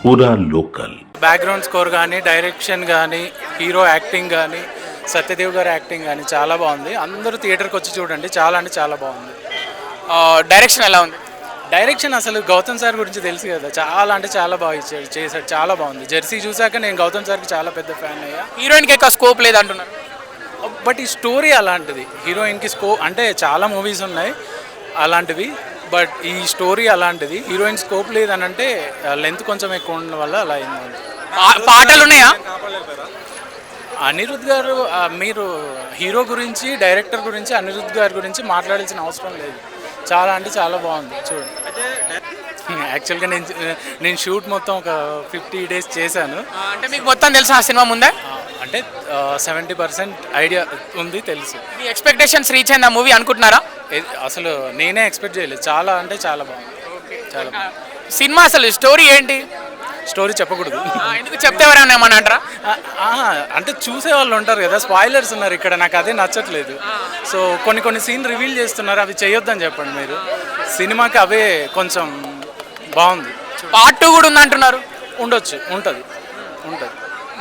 పూరా local. Background score కానీ, direction కానీ, హీరో యాక్టింగ్ కానీ, సత్యదేవ్ గారి యాక్టింగ్ కానీ చాలా బాగుంది. అందరూ థియేటర్కి వచ్చి చూడండి, చాలా అంటే చాలా బాగుంది. డైరెక్షన్ ఎలా ఉంది? డైరెక్షన్ అసలు గౌతమ్ సార్ గురించి తెలుసు కదా, చాలా అంటే చాలా బాగా చేశాడు, చాలా బాగుంది. జెర్సీ చూసాక నేను గౌతమ్ సార్కి చాలా పెద్ద ఫ్యాన్ అయ్యా. హీరోయిన్కి ఎక్కువ స్కోప్ లేదంటున్నారు. బట్ ఈ స్టోరీ అలాంటిది. హీరోయిన్కి అంటే చాలా మూవీస్ ఉన్నాయి అలాంటివి, బట్ ఈ స్టోరీ అలాంటిది. హీరోయిన్ స్కోప్ లేదని అంటే లెంత్ కొంచెం ఎక్కువ ఉండడం వల్ల అలా అయింది. పాటలు ఉన్నాయా? అనిరుద్ధ్ గారు, మీరు హీరో గురించి, డైరెక్టర్ గురించి, అనిరుద్ధ్ గారి గురించి మాట్లాడాల్సిన అవసరం లేదు. చాలా అంటే చాలా బాగుంది చూడండి. యాక్చువల్గా నేను షూట్ మొత్తం ఒక 50 days చేశాను. అంటే మీకు మొత్తం తెలుసు ఆ సినిమా ముందే? అంటే 70% ఐడియా ఉంది, తెలుసు. మీ ఎక్స్పెక్టేషన్స్ రీచ్ అయింది ఆ మూవీ అనుకుంటున్నారా? అసలు నేనే ఎక్స్పెక్ట్ చేయలేదు. చాలా అంటే చాలా బాగుంది. చాలా బాగుంది. సినిమా అసలు స్టోరీ ఏంటి? స్టోరీ చెప్పకూడదు. ఎందుకు చెప్తే ఎవరైనా ఏమన్నా అంటారా? అంటే చూసే వాళ్ళు ఉంటారు కదా, స్పాయిలర్స్ ఉన్నారు ఇక్కడ, నాకు అదే నచ్చట్లేదు. సో కొన్ని సీన్ రివీల్ చేస్తున్నారు, అవి చేయొద్దని చెప్పండి మీరు. సినిమాకి అవే కొంచెం బాగుంది. పార్ట్ 2 కూడా ఉందంటున్నారు. ఉంటుంది.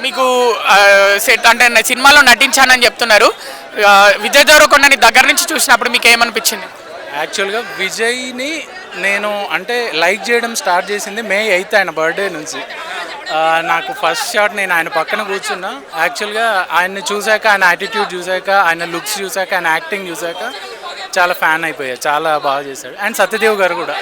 మీకు సెట్ అంటే సినిమాలో నటించానని చెప్తున్నారు. విజయ్ దేవరకొండని దగ్గర నుంచి చూసినప్పుడు మీకు ఏమనిపించింది? యాక్చువల్గా విజయ్ని నేను అంటే లైక్ చేయడం స్టార్ట్ చేసింది May 8th ఆయన బర్త్డే నుంచి. నాకు ఫస్ట్ షాట్ నేను ఆయన పక్కన కూర్చున్నా. యాక్చువల్గా ఆయన్ని చూశాక, ఆయన యాటిట్యూడ్ చూశాక, ఆయన లుక్స్ చూశాక, ఆయన యాక్టింగ్ చూశాక చాలా ఫ్యాన్ అయిపోయా. చాలా బాగా చేశాడు. అండ్ సత్యదేవ్ గారు కూడా